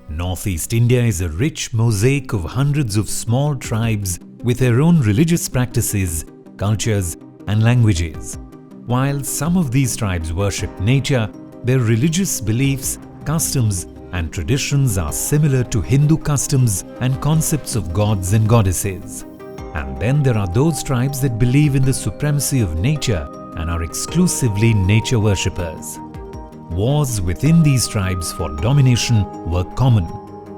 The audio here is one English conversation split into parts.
Northeast India is a rich mosaic of hundreds of small tribes with their own religious practices, cultures, and languages. While some of these tribes worship nature, their religious beliefs, customs, and traditions are similar to Hindu customs and concepts of gods and goddesses. And then there are those tribes that believe in the supremacy of nature and are exclusively nature worshippers. Wars within these tribes for domination were common,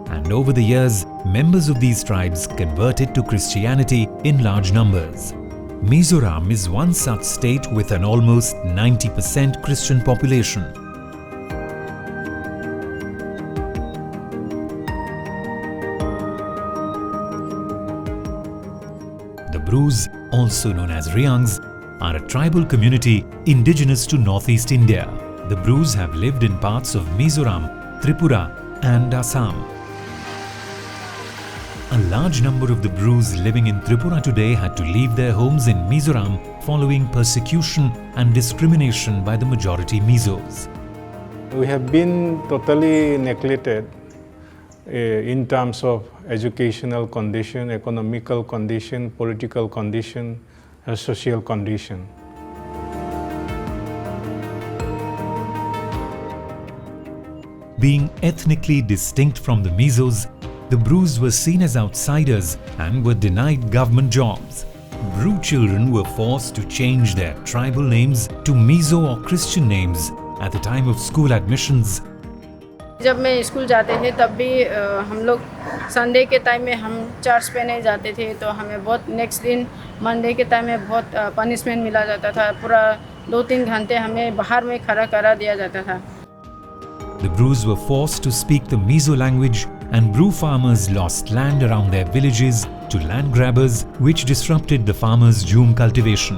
and over the years, members of these tribes converted to Christianity in large numbers. Mizoram is one such state with an almost 90% Christian population. The Brus, also known as Reangs, are a tribal community indigenous to Northeast India. The Brus have lived in parts of Mizoram, Tripura, and Assam. A large number of the Brus living in Tripura today had to leave their homes in Mizoram following persecution and discrimination by the majority Mizos. We have been totally neglected in terms of educational condition, economical condition, political condition, and social condition. Being ethnically distinct from the Mizos, the Brus were seen as outsiders and were denied government jobs. Bru children were forced to change their tribal names to Mizo or Christian names at the time of school admissions. जब मैं school जाते थे तब भी हम लोग Sunday के time में हम चर्च पे नहीं जाते थे, तो हमें बहुत नेक्स्ट दिन मंडे के टाइम में बहुत पनिशमेंट मिला जाता था। पूरा 2-3 घंटे हमें बाहर में खड़ा करा दिया जाता था। The Brus were forced to speak the Mizo language, and Bru farmers lost land around their villages to land grabbers, which disrupted the farmers' jhum cultivation.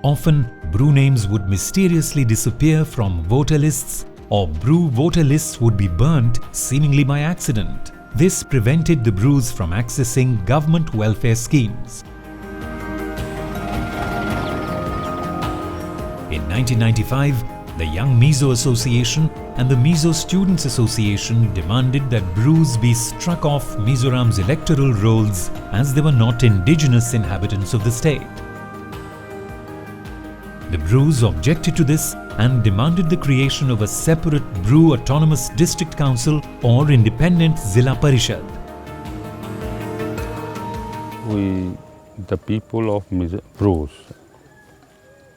Often, Bru names would mysteriously disappear from voter lists, or Bru voter lists would be burnt seemingly by accident. This prevented the Brus from accessing government welfare schemes. In 1995, the Young Mizo Association and the Mizo Students Association demanded that Brus be struck off Mizoram's electoral rolls as they were not indigenous inhabitants of the state. The Brus objected to this and demanded the creation of a separate Bru Autonomous District Council or independent Zilla Parishad. We, the people of Brus,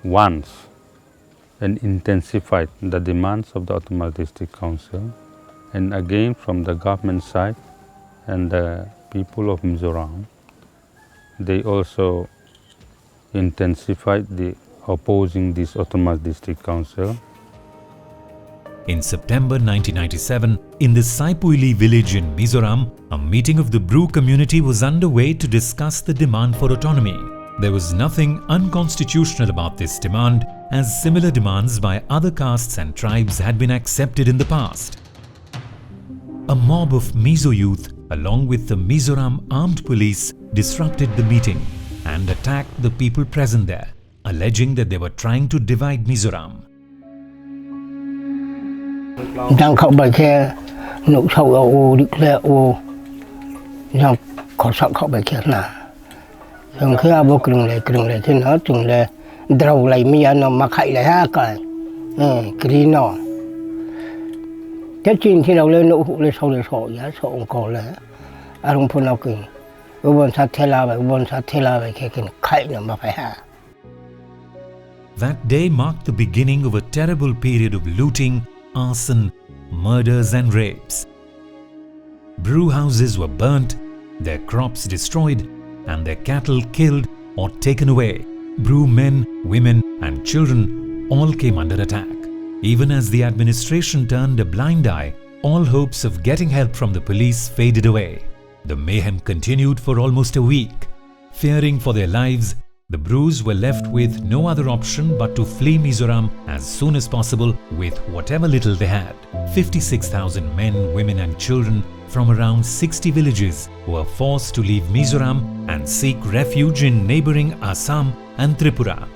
once and intensified the demands of the Autonomous District Council, and again from the government side and the people of Mizoram, they also intensified the opposing this Autonomous District Council. In September 1997, in the Saipuili village in Mizoram, a meeting of the Bru community was underway to discuss the demand for autonomy. There was nothing unconstitutional about this demand, as similar demands by other castes and tribes had been accepted in the past. A mob of Mizo youth, along with the Mizoram armed police, disrupted the meeting and attacked the people present there, alleging that they were trying to divide Mizoram. That day marked the beginning of a terrible period of looting, arson, murders and rapes. Brew houses were burnt, their crops destroyed, and their cattle killed or taken away. Brew men, women and children all came under attack. Even as the administration turned a blind eye, all hopes of getting help from the police faded away. The mayhem continued for almost a week. Fearing for their lives, the Brews were left with no other option but to flee Mizoram as soon as possible with whatever little they had. 56,000 men, women and children from around 60 villages were forced to leave Mizoram and seek refuge in neighbouring Assam and Tripura.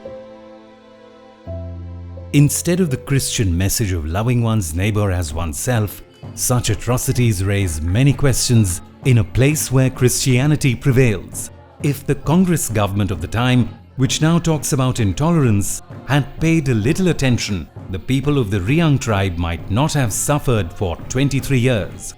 Instead of the Christian message of loving one's neighbour as oneself, such atrocities raise many questions in a place where Christianity prevails. If the Congress government of the time, which now talks about intolerance, had paid a little attention, the people of the Reang tribe might not have suffered for 23 years.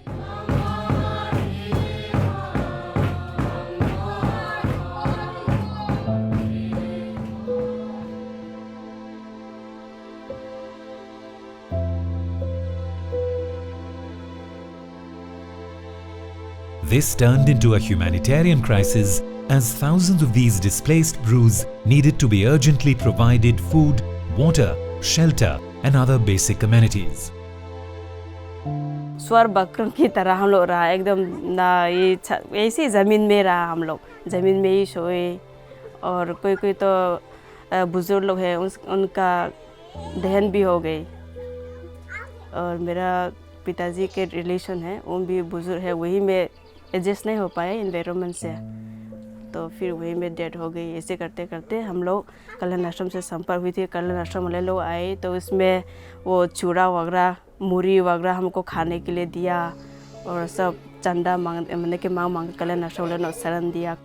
This turned into a humanitarian crisis as thousands of these displaced Brews needed to be urgently provided food, water, shelter and other basic amenities. स्वर बकरों की तरह हम लोग रहा एकदम ना ये ऐसी ज़मीन में रहा हम लोग ज़मीन में ही सोए और कोई तो बुजुर्ग लोग हैं उनका दहन भी हो गई और मेरा पिताजी के रिलेशन है वो भी बुजुर्ग है वही में एडजस्ट नहीं हो पाए एनवायरनमेंट से तो फिर वही में डेथ हो गई। ऐसे करते करते हम लोग कल्याण आश्रम से संपर्क हुई थी। कल्याण आश्रम वाले लोग आए तो उसमें वो चूड़ा वगैरह मूरी वगैरह हमको खाने के लिए दिया और सब चंदा मांग कल्याण आश्रम वाले ने शरण दिया।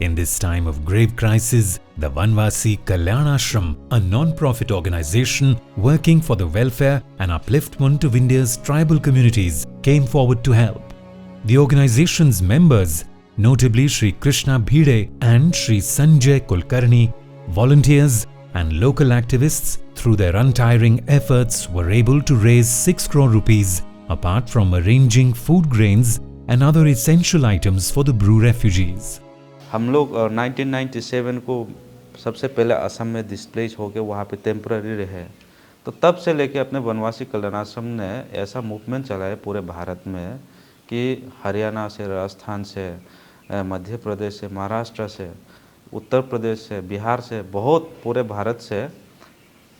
In this time of grave crisis, the Vanvasi Kalyan Ashram, a non-profit organization working for the welfare and upliftment of India's tribal communities, came forward to help. The organization's members, notably Sri Krishna Bhide and Sri Sanjay Kulkarni, volunteers and local activists, through their untiring efforts were able to raise 6 crore rupees, apart from arranging food grains and other essential items for the Brew refugees. हम लोग 1997 को सबसे पहले असम में displace होकर वहाँ पे temporary रहे तो तब से लेके अपने वनवासी कल्याण आश्रम ने ऐसा मूवमेंट चलाया पूरे भारत में कि हरियाणा से, राजस्थान से, मध्य प्रदेश से, महाराष्ट्र से, उत्तर प्रदेश से, बिहार से, बहुत पूरे भारत से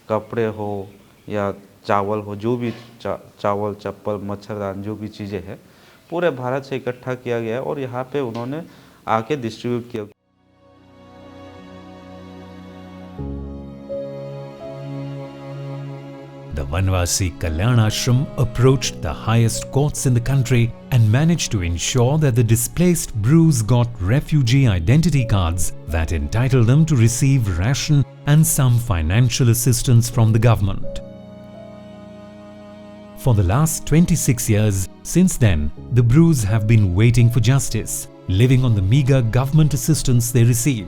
कपड़े हो या चावल हो, जो भी चावल, चप्पल, मच्छरदान, जो भी चीज़ें हैं पूरे भारत से इकट्ठा किया गया और यहाँ पे उन्होंने आके डिस्ट्रीब्यूट किया। The Vanvasi Kalyan Ashram approached the highest courts in the country and managed to ensure that the displaced Brews got refugee identity cards that entitled them to receive ration and some financial assistance from the government. For the last 26 years, since then, the Brews have been waiting for justice, living on the meager government assistance they receive.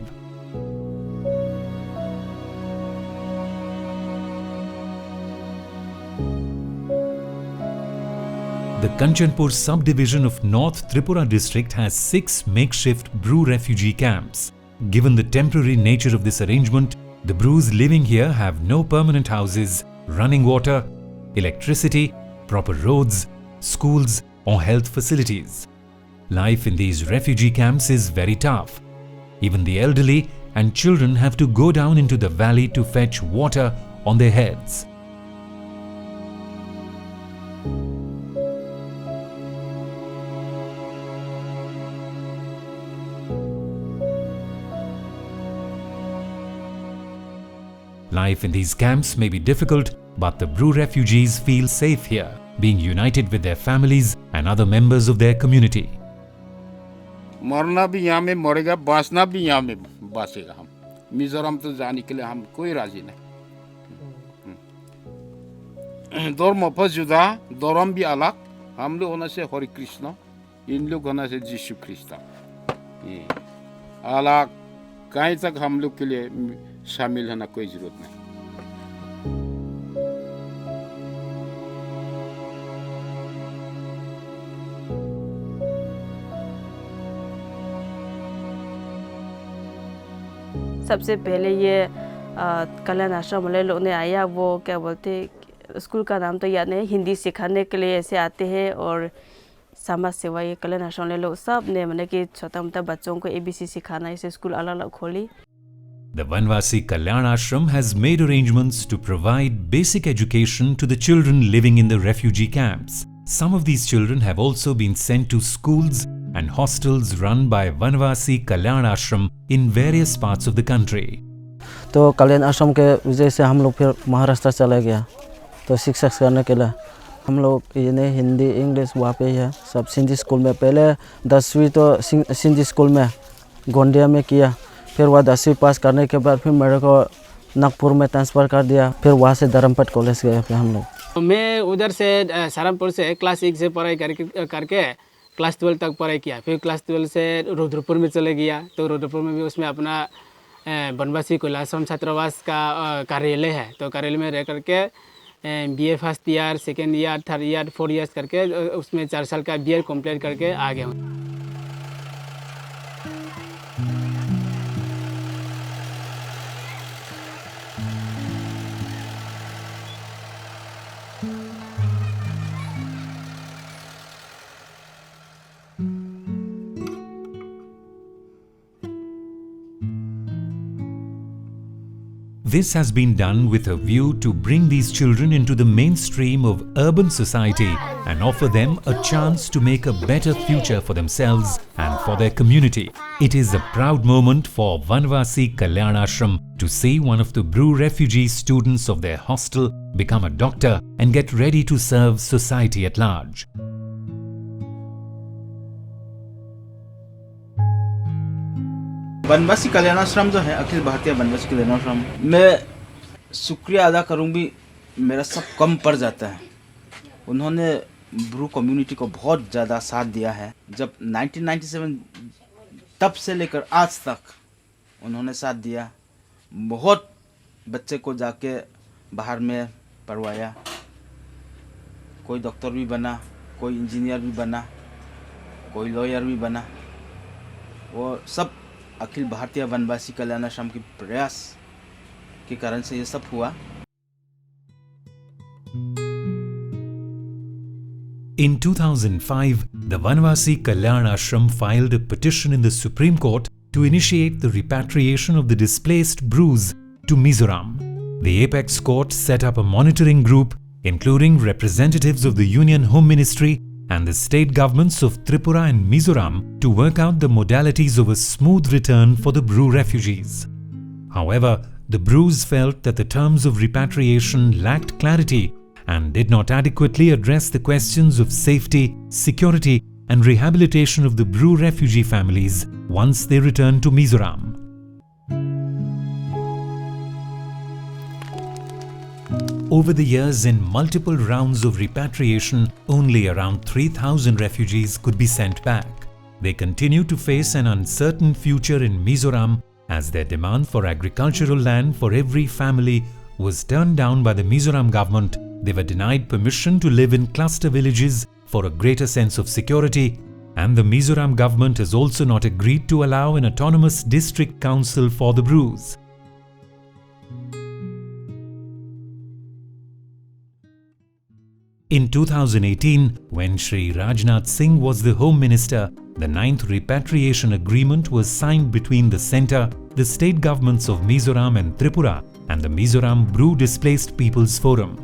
The Kanchanpur subdivision of North Tripura district has 6 makeshift Brew refugee camps. Given the temporary nature of this arrangement, the Brews living here have no permanent houses, running water, electricity, proper roads, schools or health facilities. Life in these refugee camps is very tough. Even the elderly and children have to go down into the valley to fetch water on their heads. Life in these camps may be difficult, but the Brew refugees feel safe here, being united with their families and other members of their community. मरना भी यहाँ में मरेगा, बाँचना भी यहाँ में बाँचेगा। हम मिजोरम तो जाने के लिए हम कोई राजी नहीं। धर्म पर जुदा, धर्म भी अलग। हम लोग होने से हरि कृष्ण, इन लोग होने से यीशु ख्रिस्ट। अलग कहीं तक हम लोग के लिए शामिल होना कोई जरूरत नहीं। सबसे पहले ये कल्याण आश्रम वाले लोग ने आया, वो क्या बोलते स्कूल का नाम तो याद नहीं, हिंदी सिखाने के लिए ऐसे आते हैं। और समाज सेवा ये कल्याण आश्रम वाले लोग सब ने मतलब कि छोटा मोटा बच्चों को ABC सिखाना, ऐसे स्कूल अलग अलग खोली। The Vanvasi Kalyan Ashram has made arrangements to provide basic education to the children living in the refugee camps. Some of these children have also been sent to schools and hostels run by Vanvasi Kalyan Ashram in various parts of the country. तो कल्याण आश्रम के वजह से हम लोग फिर महाराष्ट्र चले गया, तो शिक्षा करने के लिए हम लोग ये हिंदी इंग्लिश वहाँ पे ही है सब। सिंधी स्कूल में पहले 10वीं तो सिंधी स्कूल में गोंडिया में किया, फिर वह 10वीं पास करने के बाद फिर मेरे को नागपुर में ट्रांसफ़र कर दिया, फिर वहाँ से धर्मपत कॉलेज गए फिर हम लोग। मैं उधर से सहारनपुर से क्लास 1 से पढ़ाई करके क्लास 12 तक पढ़ाई किया। फिर क्लास 12 से रुद्रपुर में चले गया, तो रुद्रपुर में भी उसमें अपना वनवासी कल्याण आश्रम छात्रावास का कार्यालय है, तो कार्यालय में रह करके BA first year, second year, third year, 4 years करके उसमें 4 साल का BA कंप्लीट करके आ गया हूँ। This has been done with a view to bring these children into the mainstream of urban society and offer them a chance to make a better future for themselves and for their community. It is a proud moment for Vanvasi Kalyan Ashram to see one of the Bru refugee students of their hostel become a doctor and get ready to serve society at large. Vanvasi Kalyan Ashram जो है, अखिल भारतीय वनवासी कल्याण आश्रम, मैं शुक्रिया अदा करूँ भी मेरा सब कम पड़ जाता है। उन्होंने ब्रू कम्युनिटी को बहुत ज़्यादा साथ दिया है। जब 1997 तब से लेकर आज तक उन्होंने साथ दिया। बहुत बच्चे को जाके बाहर में पढ़वाया, कोई डॉक्टर भी बना, कोई इंजीनियर भी बना, कोई लॉयर भी बना। वो सब अखिल भारतीय वनवासी कल्याण आश्रम के प्रयास के कारण से ये सब हुआ। In 2005, the Vanvasi Kalyan Ashram filed a petition in the Supreme Court to initiate the repatriation of the displaced Brus to Mizoram. The Apex Court set up a monitoring group including representatives of the Union Home Ministry and the state governments of Tripura and Mizoram to work out the modalities of a smooth return for the Bru refugees. However, the Brus felt that the terms of repatriation lacked clarity and did not adequately address the questions of safety, security and rehabilitation of the Bru refugee families once they returned to Mizoram. Over the years, in multiple rounds of repatriation, only around 3,000 refugees could be sent back. They continue to face an uncertain future in Mizoram as their demand for agricultural land for every family was turned down by the Mizoram government. They were denied permission to live in cluster villages for a greater sense of security, and the Mizoram government has also not agreed to allow an autonomous district council for the Brus. In 2018, when Shri Rajnath Singh was the Home Minister, the 9th Repatriation Agreement was signed between the centre, the state governments of Mizoram and Tripura, and the Mizoram Bru Displaced Peoples Forum.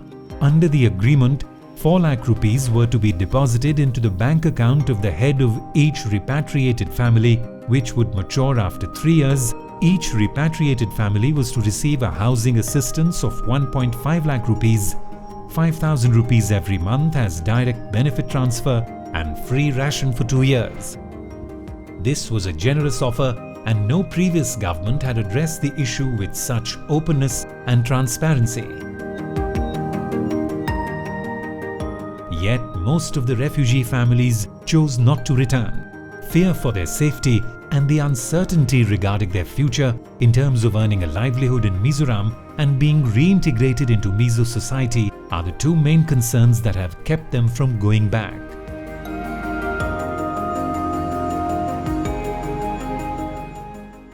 Under the agreement, 4 lakh rupees were to be deposited into the bank account of the head of each repatriated family, which would mature after 3 years. Each repatriated family was to receive a housing assistance of 1.5 lakh rupees, 5,000 rupees every month as direct benefit transfer and free ration for 2 years. This was a generous offer and no previous government had addressed the issue with such openness and transparency. Yet most of the refugee families chose not to return. fear for their safety and the uncertainty regarding their future in terms of earning a livelihood in Mizoram and being reintegrated into Mizo society are the two main concerns that have kept them from going back.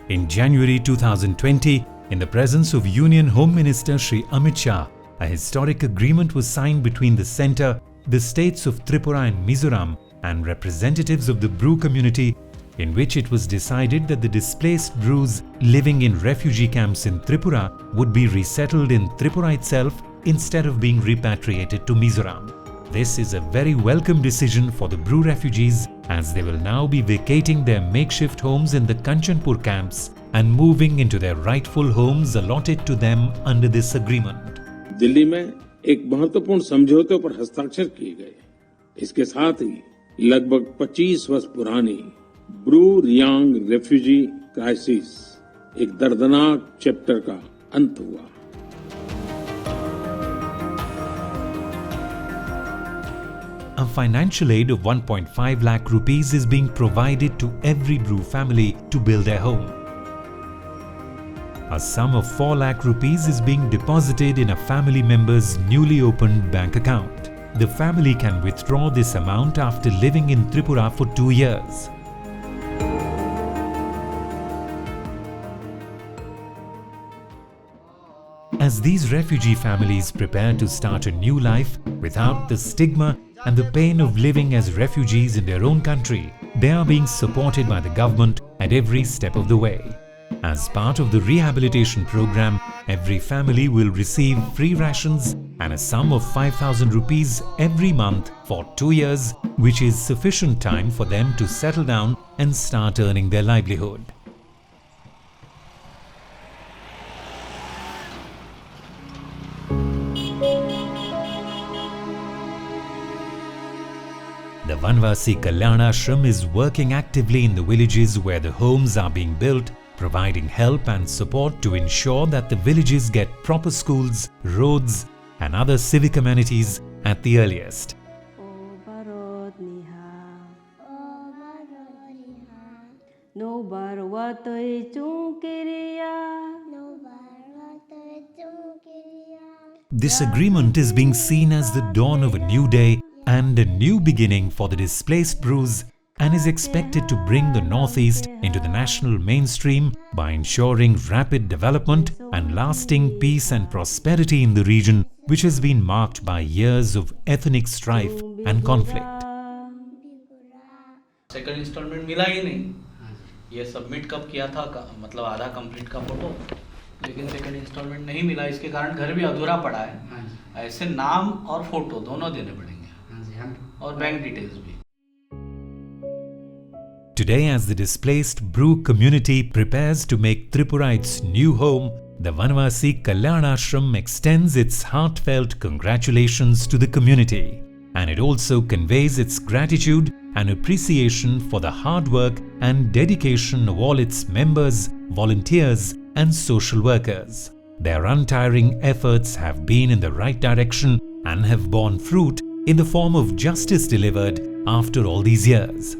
In January 2020, in the presence of Union Home Minister Shri Amit Shah, a historic agreement was signed between the centre, the states of Tripura and Mizoram, and representatives of the Bru community, in which it was decided that the displaced Brus living in refugee camps in Tripura would be resettled in Tripura itself instead of being repatriated to Mizoram. This is a very welcome decision for the Bru refugees, as they will now be vacating their makeshift homes in the Kanchanpur camps and moving into their rightful homes allotted to them under this agreement. Delhi में एक महत्वपूर्ण समझौते पर हस्ताक्षर किए गए। इसके साथ ही लगभग 25 वर्ष पुरानी ब्रू रियांग रेफ्यूजी क्राइसिस एक दर्दनाक चैप्टर का अंत हुआ। A financial aid of 1.5 lakh rupees is being provided to every Bru family to build their home. A sum of 4 lakh rupees is being deposited in a family member's newly opened bank account. The family can withdraw this amount after living in Tripura for 2 years. As these refugee families prepare to start a new life without the stigma and the pain of living as refugees in their own country, they are being supported by the government at every step of the way. As part of the rehabilitation program, every family will receive free rations and a sum of 5,000 rupees every month for 2 years, which is sufficient time for them to settle down and start earning their livelihood. The Vanvasi Kalyan Ashram is working actively in the villages where the homes are being built, providing help and support to ensure that the villages get proper schools, roads and other civic amenities at the earliest. This agreement is being seen as the dawn of a new day and a new beginning for the displaced Brus, and is expected to bring the Northeast into the national mainstream by ensuring rapid development and lasting peace and prosperity in the region, which has been marked by years of ethnic strife and conflict. Second instalment मिला ही नहीं। ये submit कब किया था, मतलब आधा complete का फोटो, लेकिन सेकंड इंस्टॉलमेंट नहीं मिला। इसके कारण घर भी अधूरा पड़ा है। ऐसे नाम और फोटो दोनों देने पड़ेंगे और बैंक डिटेल्स भी। Today, as the displaced Bru community prepares to make Tripura its new home, the Vanvasi Kalyan Ashram extends its heartfelt congratulations to the community, and it also conveys its gratitude and appreciation for the hard work and dedication of all its members, volunteers and social workers. Their untiring efforts have been in the right direction and have borne fruit in the form of justice delivered after all these years.